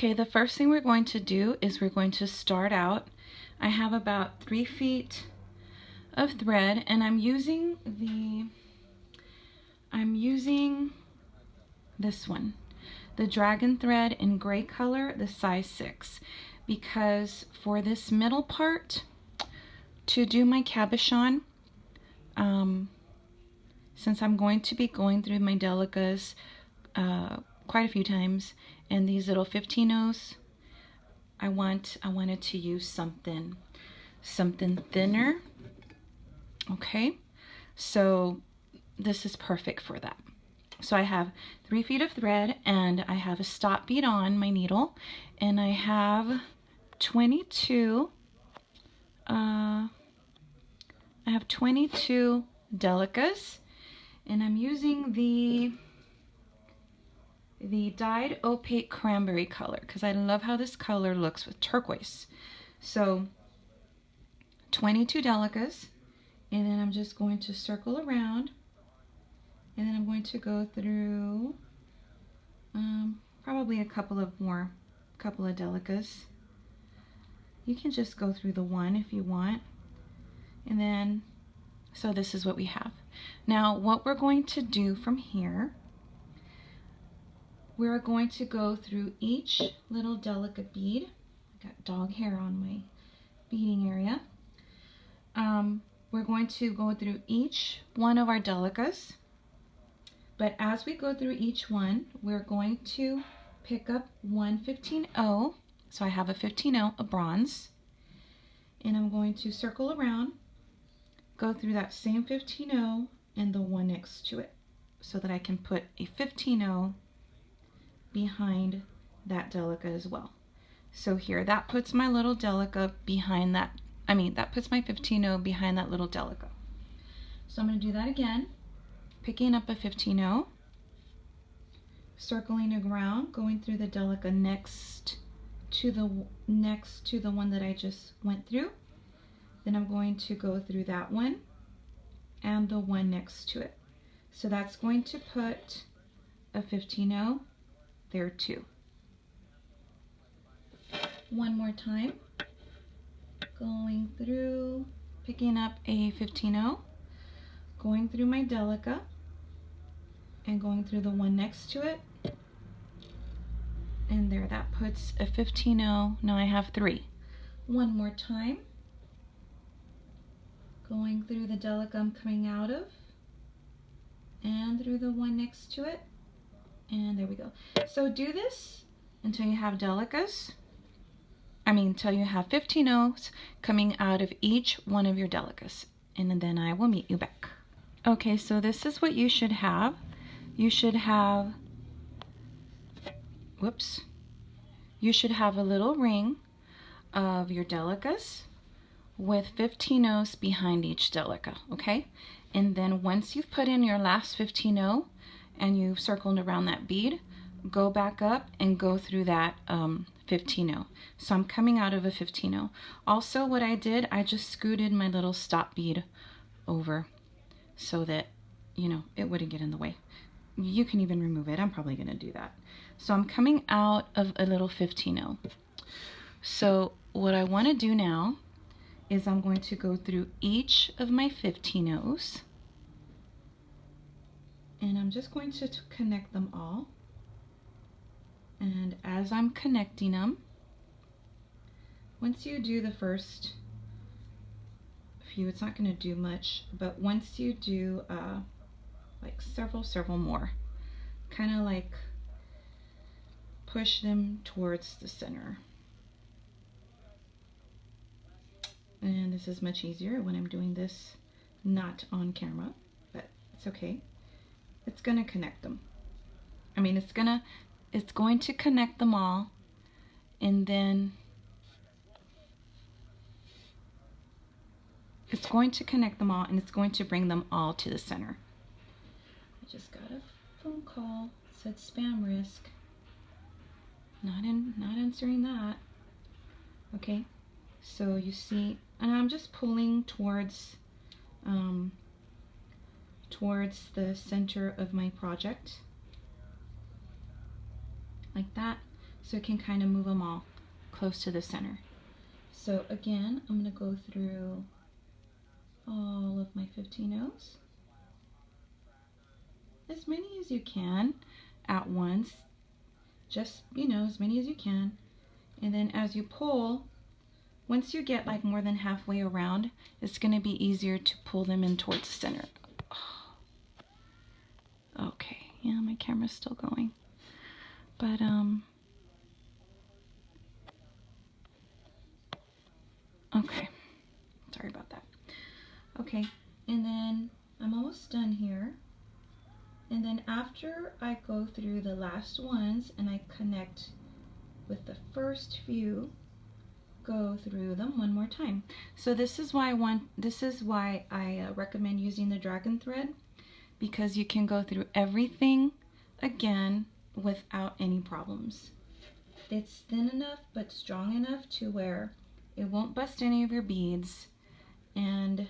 Okay, the first thing we're going to do is we're going to start out. I have about 3 feet of thread, and I'm using this one, the DragonThread in gray color, the size 6, because for this middle part to do my cabochon, since I'm going to be going through my Delicas quite a few times, and these little 15-0s, I wanted to use something thinner. Okay, so this is perfect for that. So I have 3 feet of thread, and I have a stop bead on my needle, and I have 22 Delicas, and I'm using the dyed opaque cranberry color because I love how this color looks with turquoise. So 22 Delicas, and then I'm just going to circle around, and then I'm going to go through probably a couple of Delicas. You can just go through the one if you want. And then, so this is what we have. Now what we're going to do from here, we're going to go through each little Delica bead. I got dog hair on my beading area. We're going to go through each one of our Delicas, but as we go through each one, we're going to pick up one 15-0. So I have a 15-0, a bronze, and I'm going to circle around, go through that same 15-0 and the one next to it, so that I can put a 15-0 behind that Delica as well. So here, that puts my little Delica behind that, that puts my 15-0 behind that little Delica. So I'm going to do that again, picking up a 15-0, circling around, going through the Delica next to the one that I just went through. Then I'm going to go through that one and the one next to it. So that's going to put a 15-0 there too. One more time, going through, picking up a 15-0, going through my Delica and going through the one next to it, and there, that puts a 15-0. Now I have 3. One more time, going through the Delica I'm coming out of and through the one next to it, and there we go. So do this until you have Delicas, until you have 15-0s coming out of each one of your Delicas, and then I will meet you back. Okay, so this is what you should have. You should have, you should have a little ring of your Delicas with 15-0s behind each Delica, okay? And then once you've put in your last 15-0 and you've circled around that bead, go back up and go through that 15-0. So I'm coming out of a 15-0. Also, what I did, I just scooted my little stop bead over so that, it wouldn't get in the way. You can even remove it. I'm probably going to do that. So I'm coming out of a little 15-0. So what I want to do now is I'm going to go through each of my 15-0s, and I'm just going to connect them all. And as I'm connecting them, once you do the first few, it's not going to do much, but once you do like several more, kind of like push them towards the center. And this is much easier when I'm doing this not on camera, but it's okay. It's going to connect them. It's going to connect them all, and then it's going to connect them all, and it's going to bring them all to the center. I just got a phone call, it said spam risk. Not answering that. Okay, so you see, and I'm just pulling towards the center of my project, like that. so it can kind of move them all close to the center. So again, I'm going to go through all of my 15 O's, as many as you can at once, just, you know, as many as you can. And then as you pull, once you get like more than halfway around, it's going to be easier to pull them in towards the center. Okay, yeah, my camera's still going, but okay, sorry about that. Okay, and then I'm almost done here. And then after I go through the last ones and I connect with the first few, go through them one more time. So this is why I recommend using the DragonThread, because you can go through everything again without any problems. It's thin enough but strong enough to where it won't bust any of your beads, and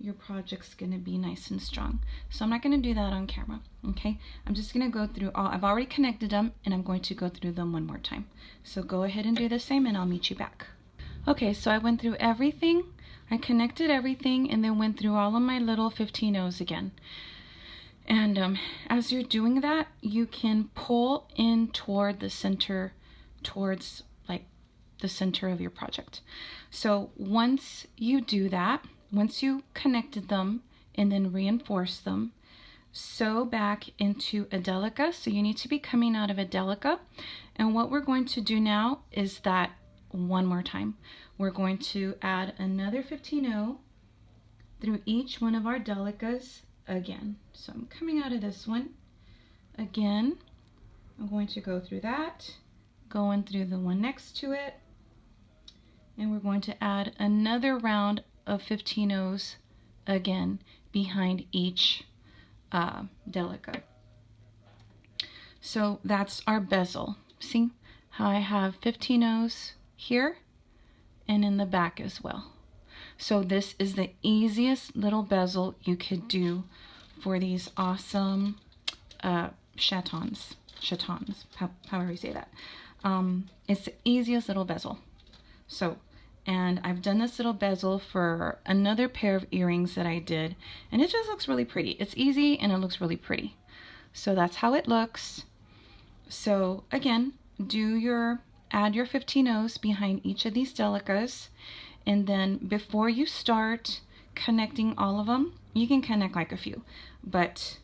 your project's gonna be nice and strong. So I'm not gonna do that on camera, okay? I'm just gonna go through all, I've already connected them, and I'm going to go through them one more time. So go ahead and do the same, and I'll meet you back. Okay, so I went through everything, I connected everything, and then went through all of my little 15 O's again. And as you're doing that, you can pull in toward the center, towards like the center of your project. So once you do that, once you connected them and then reinforce them, sew back into a Delica. So you need to be coming out of a Delica. And what we're going to do now is that one more time. We're going to add another 15-0 through each one of our Delicas again. So I'm coming out of this one again. I'm going to go through that, going through the one next to it, and we're going to add another round of 15-0s again behind each Delica. So that's our bezel. See how I have 15-0s here and in the back as well. So this is the easiest little bezel you could do for these awesome chatons, however you say that. It's the easiest little bezel. So, and I've done this little bezel for another pair of earrings that I did, and it just looks really pretty. It's easy and it looks really pretty. So that's how it looks. So again, add your 15-0s behind each of these Delicas, and then before you start connecting all of them, you can connect like a few, but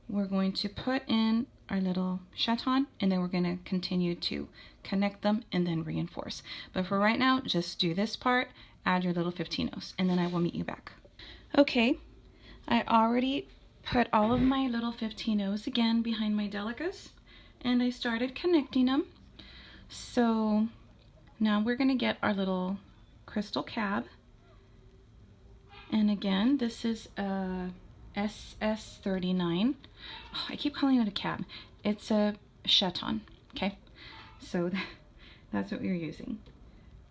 we're going to put in our little chaton, and then we're going to continue to connect them and then reinforce. But for right now, just do this part, add your little 15-0s, and then I will meet you back. Okay, I already put all of my little 15-0s again behind my Delicas, and I started connecting them. So now we're going to get our little crystal cab, and again, this is a SS39. Oh, I keep calling it a cab. It's a chaton. Okay, so that's what we're using.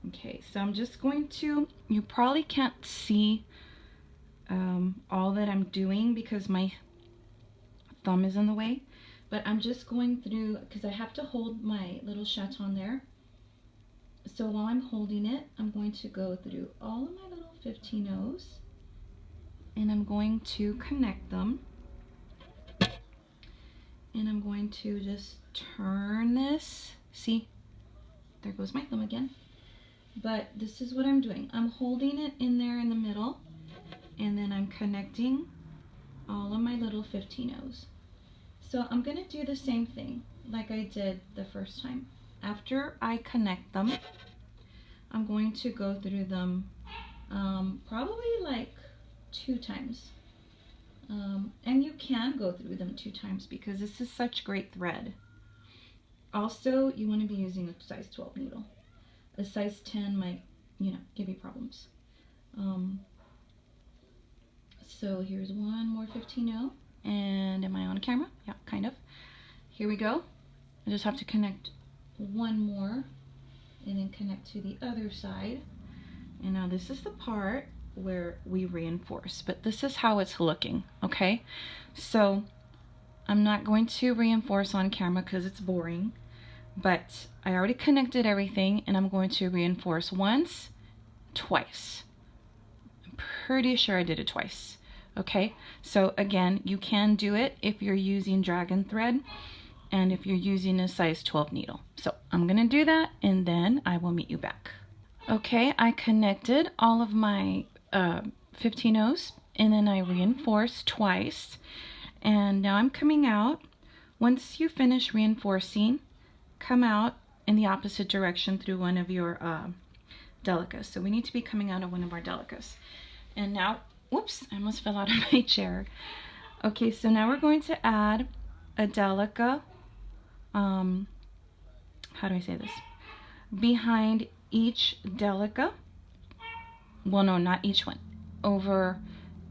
Okay, so I'm just going to, you probably can't see all that I'm doing because my thumb is in the way, but I'm just going through, because I have to hold my little chaton there. So while I'm holding it, I'm going to go through all of my little 15-0s, and I'm going to connect them. And I'm going to just turn this. See, there goes my thumb again. But this is what I'm doing. I'm holding it in there in the middle, and then I'm connecting all of my little 15-0s. So I'm going to do the same thing like I did the first time. After I connect them, I'm going to go through them probably like 2 times. And you can go through them 2 times because this is such great thread. Also, you want to be using a size 12 needle. A size 10 might, give you problems. So here's one more 15-0. And am I on camera? Yeah, kind of. Here we go. I just have to connect one more and then connect to the other side. And now this is the part where we reinforce, but this is how it's looking, okay? So I'm not going to reinforce on camera because it's boring, but I already connected everything, and I'm going to reinforce once, twice. I'm pretty sure I did it twice. Okay, so again, you can do it if you're using DragonThread and if you're using a size 12 needle. So I'm going to do that, and then I will meet you back. Okay, I connected all of my 15 O's, and then I reinforced twice, and now I'm coming out. Once you finish reinforcing, come out in the opposite direction through one of your Delicas. So we need to be coming out of one of our Delicas. And now, whoops, I almost fell out of my chair. Okay, so now we're going to add a Delica, how do I say this? Behind each Delica. Well, no, not each one. Over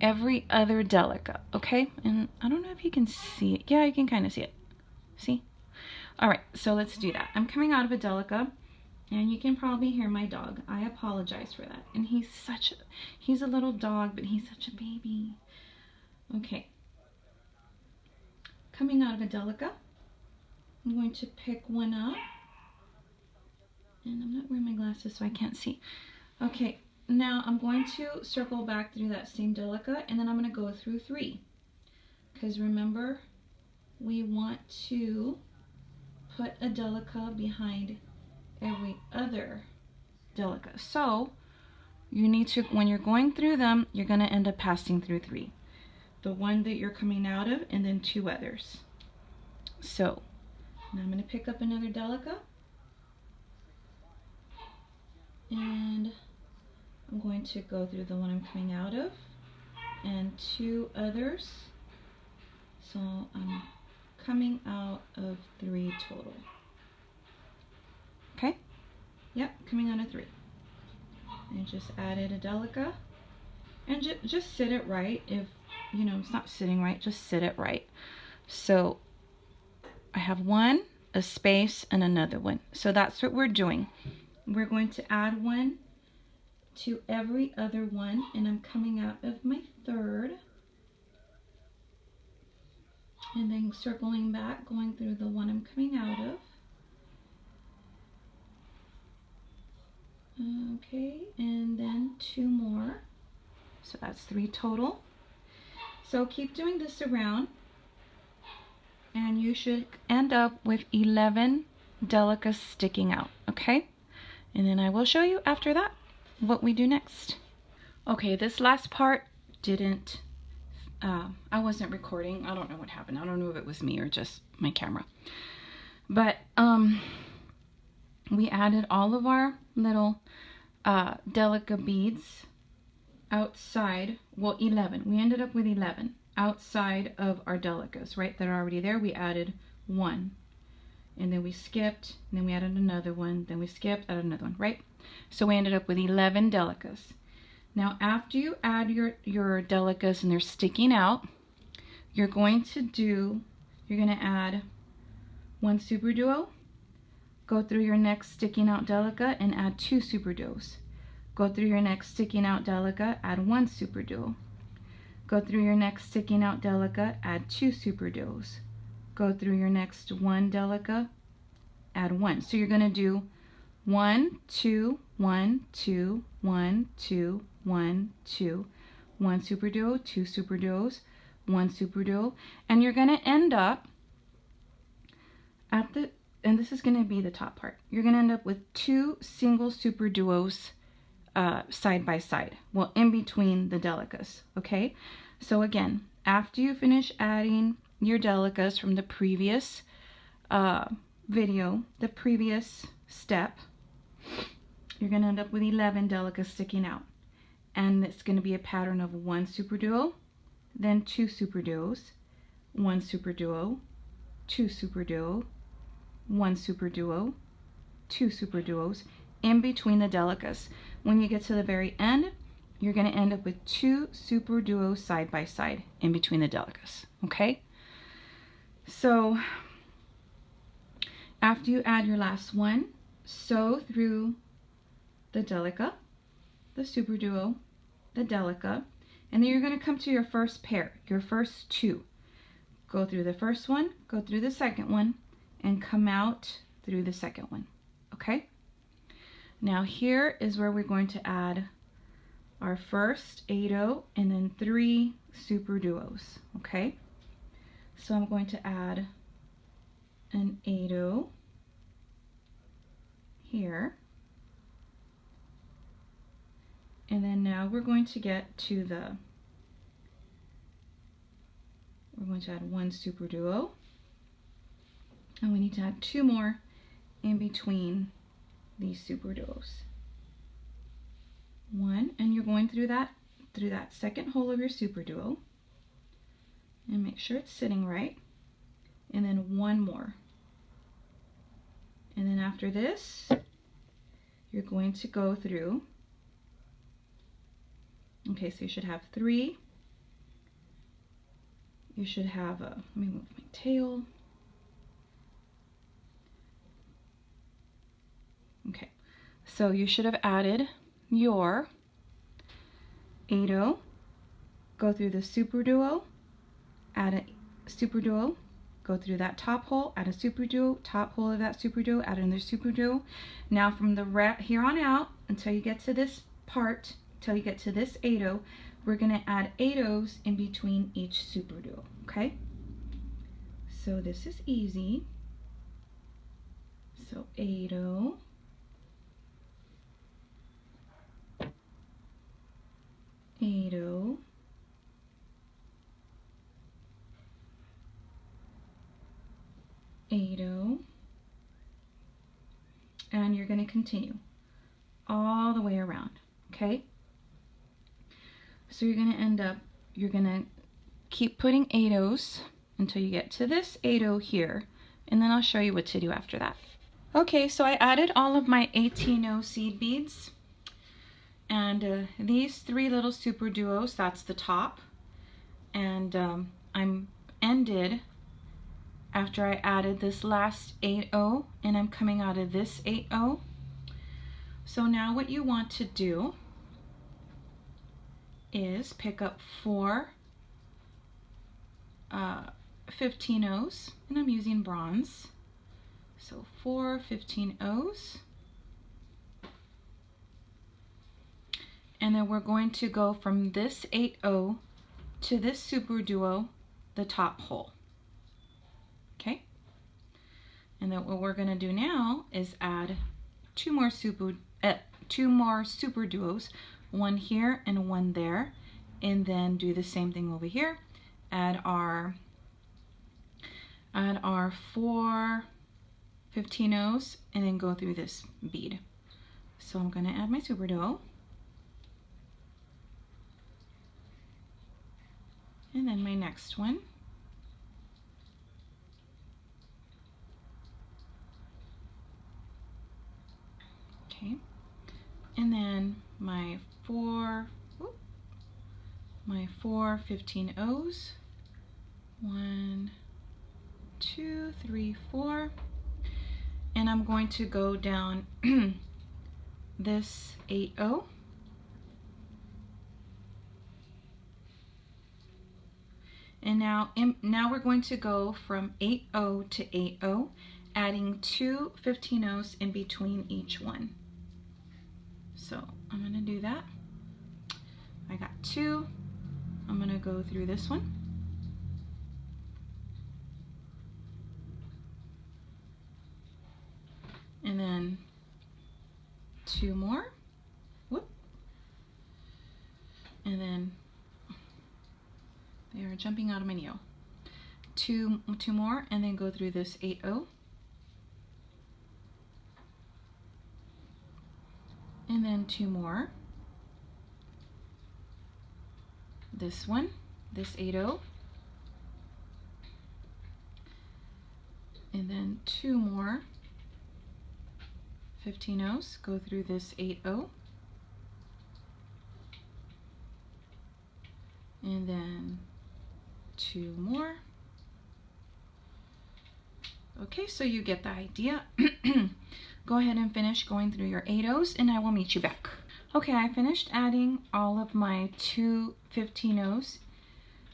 every other Delica, okay? And I don't know if you can see it. Yeah, you can kind of see it. See? All right, so let's do that. I'm coming out of a Delica, and you can probably hear my dog. I apologize for that. And he's a little dog, but he's such a baby. Okay. Coming out of a Delica, I'm going to pick one up. And I'm not wearing my glasses, so I can't see. Okay, now I'm going to circle back through that same Delica, and then I'm going to go through 3. Because remember, we want to put a Delica behind every other Delica. So you need to, when you're going through them, you're going to end up passing through 3. The one that you're coming out of, and then 2 others. So now I'm going to pick up another Delica, and I'm going to go through the one I'm coming out of and 2 others. So I'm coming out of 3 total. Okay? Yep, coming out of 3. I just added a Delica, and just sit it right. If you know it's not sitting right, just sit it right. So I have one, a space, and another one. So that's what we're doing. We're going to add one to every other one, and I'm coming out of my 3rd, and then circling back, going through the one I'm coming out of. Okay, and then 2 more. So that's 3 total. So keep doing this around, and you should end up with 11 Delicas sticking out, okay? And then I will show you after that what we do next. Okay, this last part didn't, I wasn't recording. I don't know what happened. I don't know if it was me or just my camera. But we added all of our little Delica beads outside, well 11. We ended up with 11 outside of our Delicas, right? That are already there. We added 1. And then we skipped, and then we added another one, then we skipped, added another one, right? So we ended up with 11 Delicas. Now, after you add your Delicas and they're sticking out, you're going to add 1 SuperDuo, go through your next sticking out Delica and add 2 SuperDuos. Go through your next sticking out Delica, add 1 SuperDuo. Go through your next sticking out Delica, add 2 SuperDuos. Go through your next 1 Delica, add 1. So you're going to do 1, 2, 1, 2, 1, 2, 1, 2, 1 SuperDuo, 2 SuperDuos, 1 SuperDuo, and you're going to end up at the, and this is going to be the top part, you're going to end up with 2 single SuperDuos side by side, well, in between the Delicas, okay? So again, after you finish adding your Delicas from the previous video, the previous step, you're going to end up with 11 Delicas sticking out. And it's going to be a pattern of 1 SuperDuo, then 2 SuperDuos, 1 SuperDuo, 2 SuperDuo, 1 SuperDuo, 2 SuperDuos, in between the Delicas. When you get to the very end, you're going to end up with 2 SuperDuos side by side in between the Delicas, okay? So after you add your last one, sew through the Delica, the SuperDuo, the Delica, and then you're going to come to your first pair, your first 2. Go through the first one, go through the second one, and come out through the second one, okay? Now here is where we're going to add our first 8-0 and then 3 SuperDuos, okay? So I'm going to add an 8-0 here. And then now we're going to get to we're going to add 1 SuperDuo. And we need to add 2 more in between these SuperDuos. 1, and you're going through that second hole of your SuperDuo. And make sure it's sitting right. And then 1 more. And then after this, you're going to go through. Okay, so you should have 3. You should have let me move my tail. Okay, so you should have added your 8-0, go through the SuperDuo, add a SuperDuo, go through that top hole, add a SuperDuo, top hole of that SuperDuo, add another SuperDuo. Now from the here on out, until you get to this part, until you get to this 8-0, we're going to add 8-0s in between each SuperDuo, okay? So this is easy. So 8-0, 8-0, 8-0, and you're going to continue all the way around, okay? So you're going to end up, you're going to keep putting 8-0s until you get to this 8-0 here, and then I'll show you what to do after that. Okay, so I added all of my 18-0 seed beads. And these 3 little SuperDuos, that's the top. And I'm ended after I added this last 8-0, and I'm coming out of this 8-0. So now what you want to do is pick up 4 15-0s, and I'm using bronze. So 4 15-0s. And then we're going to go from this 8-0 to this SuperDuo, the top hole. Okay? And then what we're going to do now is add 2 more SuperDuos, 1 here and 1 there, and then do the same thing over here. Add our 4 15-0s and then go through this bead. So I'm going to add my SuperDuo. And then my next one. Okay. And then my 4 15-0s. 1, 2, 3, 4. And I'm going to go down this 8-0. And now we're going to go from 8-0 to 8-0, adding 2 15-0s in between each one. So I'm going to do that. I got 2. I'm going to go through this one. And then 2 more. Whoop. And then they are jumping out of my nail. 2 more, and then go through this 8-0. And then 2 more. This one, this 8-0. And then 2 more 15-0s, go through this 8-0. And then 2 more. Okay, so you get the idea. Go ahead and finish going through your 8-0s and I will meet you back. Okay, I finished adding all of my 2 15-0s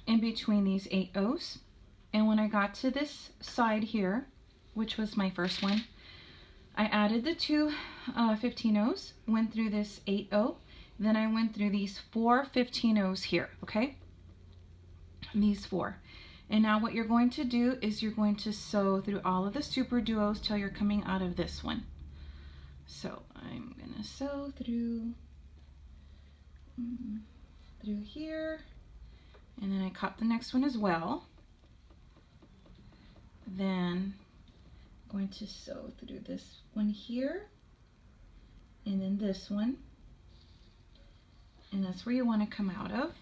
in between these 8-0s. And when I got to this side here, which was my first one, I added the two 15-0s, went through this 8-0, then I went through these 4 15-0s here, okay? These 4. And now what you're going to do is you're going to sew through all of the SuperDuos till you're coming out of this one. So I'm gonna sew through here, and then I caught the next one as well. Then I'm going to sew through this one here, and then this one, and that's where you want to come out of.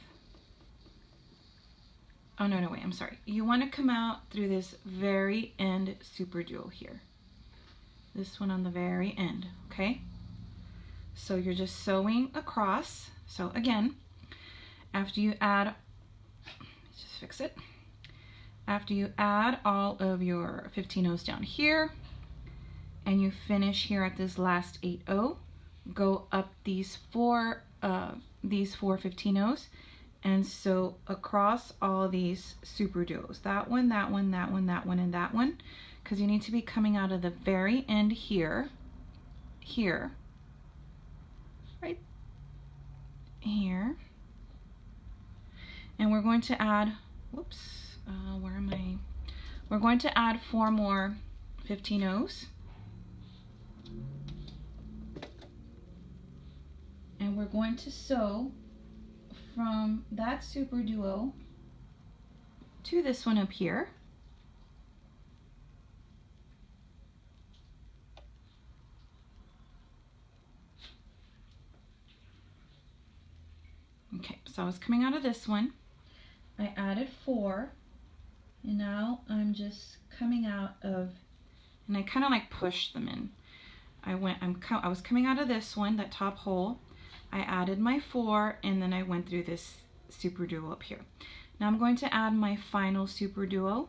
Oh, no, wait, I'm sorry. You want to come out through this very end SuperDuo here. This one on the very end, okay? So you're just sewing across. So again, after you add, let's just fix it. After you add all of your 15-0s down here, and you finish here at this last 8-0, go up these four 15-0s, and sew across all these SuperDuos. That one, that one, that one, that one, and that one, because you need to be coming out of the very end here, right here, and we're going to add, whoops, where am I? We're going to add 4 more 15-0s, and we're going to sew from that SuperDuo to this one up here. Okay, so I was coming out of this one. I added 4, and now I'm just coming out of, and I kind of like pushed them in. I was coming out of this one, that top hole. I added my 4, and then I went through this SuperDuo up here. Now I'm going to add my final SuperDuo,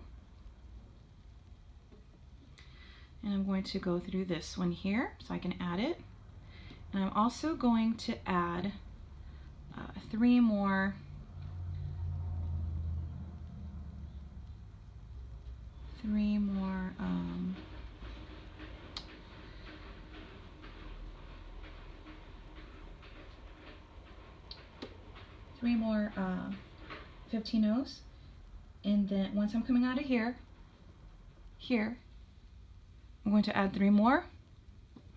and I'm going to go through this one here so I can add it. And I'm also going to add 3 more three more 15-0s, and then once I'm coming out of here, I'm going to add 3 more.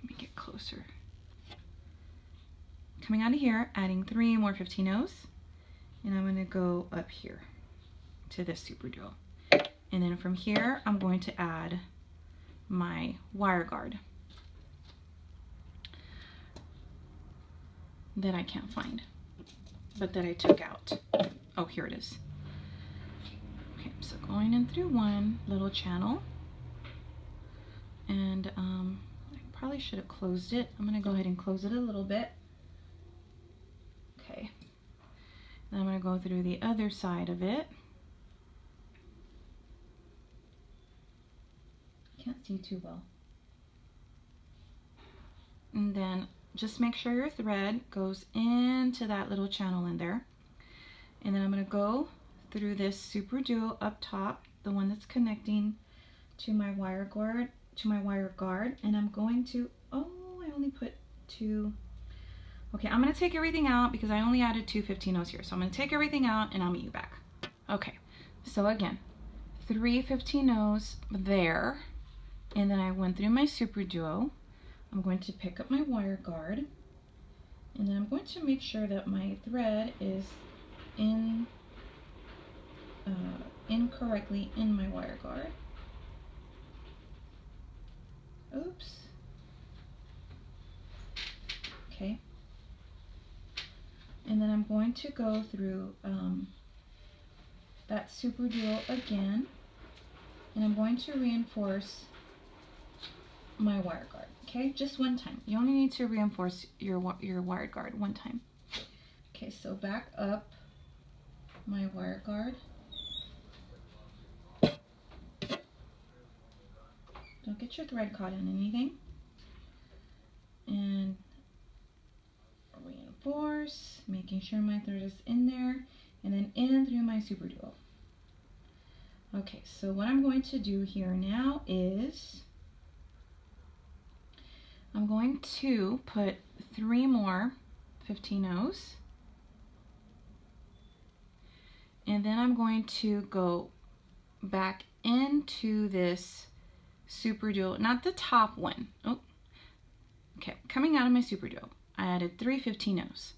Let me get closer. Coming out of here, adding 3 more 15-0s, and I'm going to go up here to this SuperDuo. And then from here, I'm going to add my wire guard that I can't find, but that I took out. Oh, here it is. Okay, so going in through one little channel, and I probably should have closed it. I'm going to go ahead and close it a little bit. Okay, then I'm going to go through the other side of it. Can't see too well. And then just make sure your thread goes into that little channel in there. And then I'm going to go through this SuperDuo up top, the one that's connecting to my wire guard, and I'm going to, oh, I only put 2. Okay, I'm going to take everything out because I only added 2 15-0s here. So I'm going to take everything out and I'll meet you back. Okay, so again, 3 15-0s there, and then I went through my SuperDuo. I'm going to pick up my wire guard, and then I'm going to make sure that my thread is in correctly in my wire guard. Oops. Okay. And then I'm going to go through that SuperDuo again, and I'm going to reinforce my wire guard. Okay, just one time. You only need to reinforce your wire guard one time. Okay, so back up my wire guard. Don't get your thread caught in anything. And reinforce, making sure my thread is in there, and then in through my SuperDuo. Okay, so what I'm going to do here now is I'm going to put 3 more 15-0s. And then I'm going to go back into this SuperDuo, not the top one. Oh, okay, coming out of my SuperDuo, I added 3 15-0s.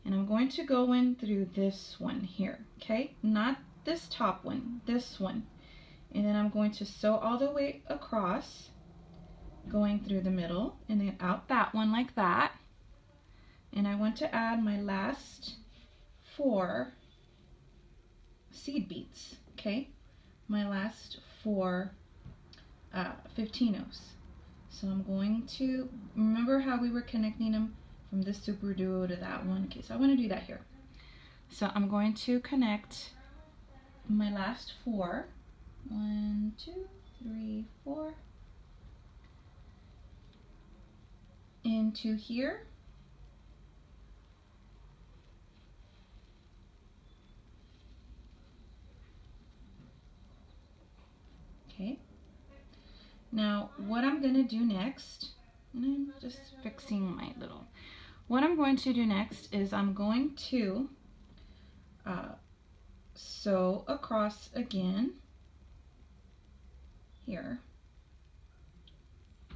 And I'm going to go in through this one here, okay? Not this top one, this one. And then I'm going to sew all the way across, going through the middle, and then out that one like that. And I want to add my last 4 seed beads, okay? My last 4 15-0s. So I'm going to, remember how we were connecting them from this SuperDuo to that one? Okay, so I want to do that here. So I'm going to connect my last 4. 1, 2, 3, 4 into here. Okay. Now what I'm going to do next, and I'm just fixing my little, what I'm going to do next is I'm going to sew across again here.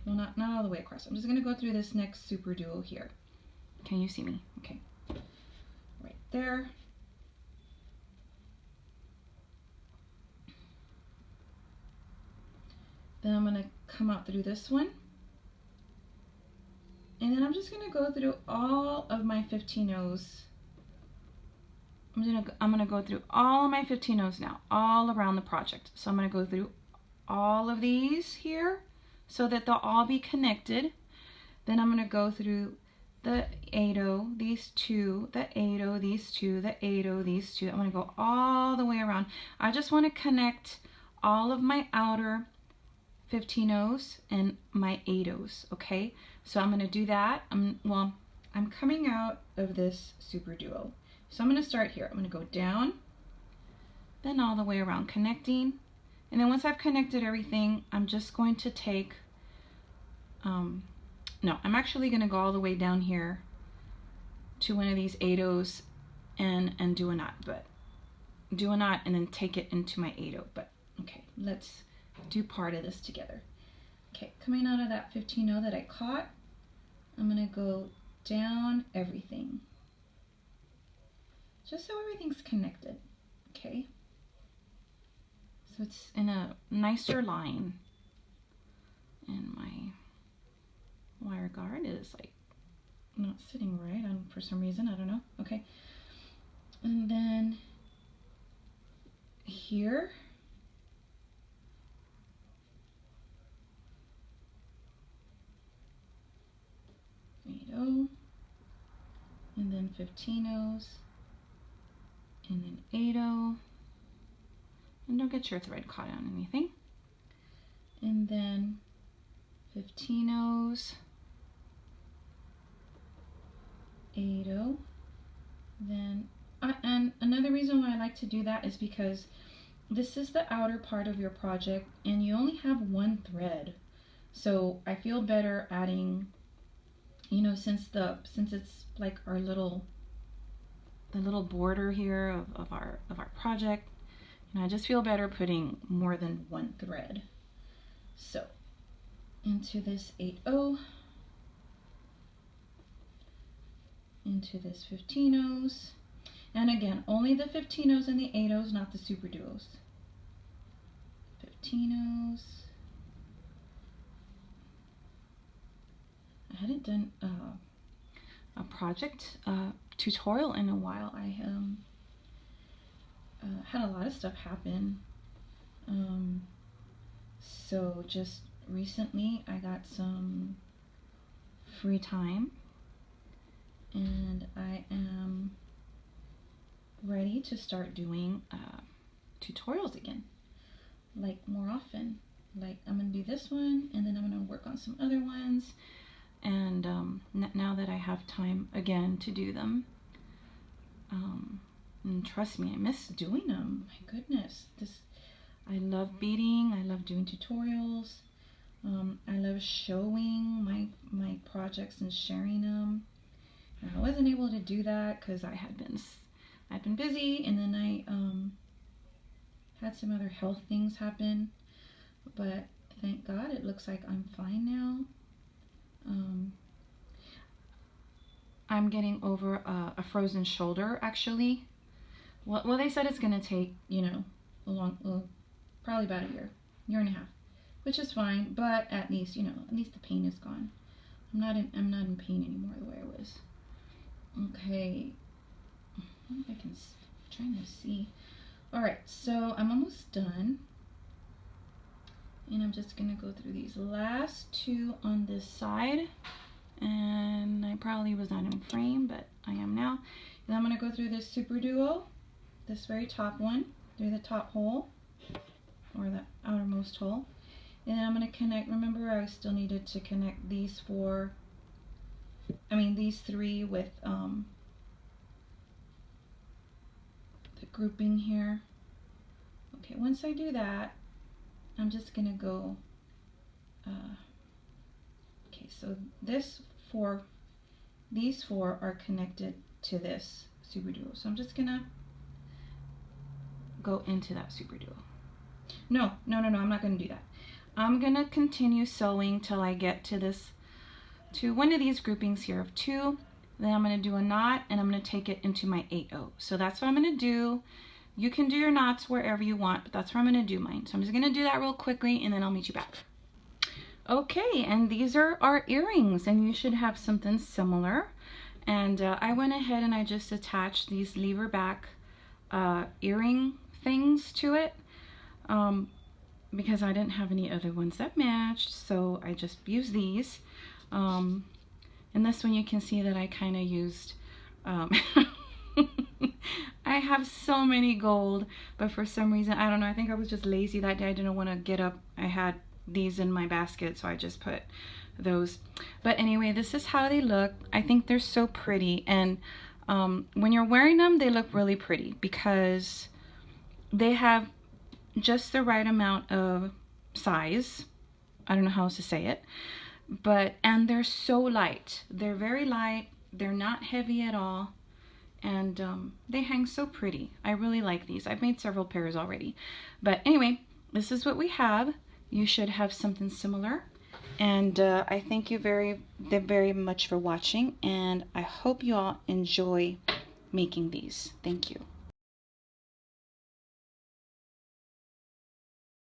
Well, not all the way across. I'm just going to go through this next SuperDuo here. Can you see me? Okay. Right there. Then I'm going to come out through this one. And then I'm just going to go through all of my 15-0s. I'm going to go through all of my 15-0s now, all around the project. So I'm going to go through all of these here so that they'll all be connected. Then I'm going to go through the 8-0, these 2, the 8-0, these 2, the 8-0, these 2. I'm going to go all the way around. I just want to connect all of my outer 15-0s and my 8-0s, okay? So I'm going to do that. I'm coming out of this SuperDuo. So I'm going to start here. I'm going to go down, then all the way around connecting. And then once I've connected everything, I'm just going to take, no, I'm actually going to go all the way down here to one of these 8-0s and do a knot, but do a knot and then take it into my 8-0. But okay, let's do part of this together. Okay, coming out of that 15-0 that I caught, I'm going to go down everything, just so everything's connected, okay? So it's in a nicer line. And my wire guard is like not sitting right on for some reason, I don't know. Okay. And then here, and then 15-0s, and then 8-0. And don't get your thread caught on anything. And then 15-0s, 8-0. Then, and another reason why I like to do that is because this is the outer part of your project and you only have 1 thread. So I feel better adding, you know, since it's like our the little border here of our project. And I just feel better putting more than 1 thread. So into this 8-0, into this 15-0s, and again, only the 15-0s and the 8-0s, not the SuperDuos. 15-0s. I hadn't done a project tutorial in a while. I had a lot of stuff happen. So just recently I got some free time and I am ready to start doing tutorials again, like more often. Like I'm gonna do this one and then I'm gonna work on some other ones, and now that I have time again to do them, and trust me, I miss doing them. My goodness, I love beading. I love doing tutorials. I love showing my projects and sharing them. And I wasn't able to do that because I'd been busy, and then I had some other health things happen. But thank God it looks like I'm fine now. I'm getting over a frozen shoulder, actually. Well, they said it's gonna take, you know, probably about a year and a half, which is fine. But at least, you know, at least the pain is gone. I'm not in pain anymore the way I was. Okay, I wonder if I can. I'm trying to see. All right, so I'm almost done, and I'm just gonna go through these last two on this side. And I probably was not in frame, but I am now. And I'm gonna go through this SuperDuo, this very top one, through the top hole, or the outermost hole. And then I'm gonna connect, remember I still needed to connect these these three with the grouping here. Okay, once I do that, I'm just gonna go, okay, so these four are connected to this SuperDuo. So I'm just gonna go into that SuperDuo. No, I'm not gonna do that. I'm gonna continue sewing till I get to one of these groupings here of two. Then I'm gonna do a knot, and I'm gonna take it into my 8/0. So that's what I'm gonna do. You can do your knots wherever you want, but that's where I'm gonna do mine. So I'm just gonna do that real quickly, and then I'll meet you back. Okay, and these are our earrings, and you should have something similar. And I went ahead and I just attached these lever back earring things to it because I didn't have any other ones that matched, so I just used these. And this one you can see that I kind of used I have so many gold, but for some reason, I don't know, I think I was just lazy that day. I didn't want to get up. I had these in my basket, so I just put those. But anyway, this is how they look. I think they're so pretty, and when you're wearing them, they look really pretty because they have just the right amount of size. I don't know how else to say it, and they're so light. They're very light. They're not heavy at all, and they hang so pretty. I really like these. I've made several pairs already, but anyway, this is what we have. You should have something similar, and I thank you very much for watching, and I hope you all enjoy making these. Thank you.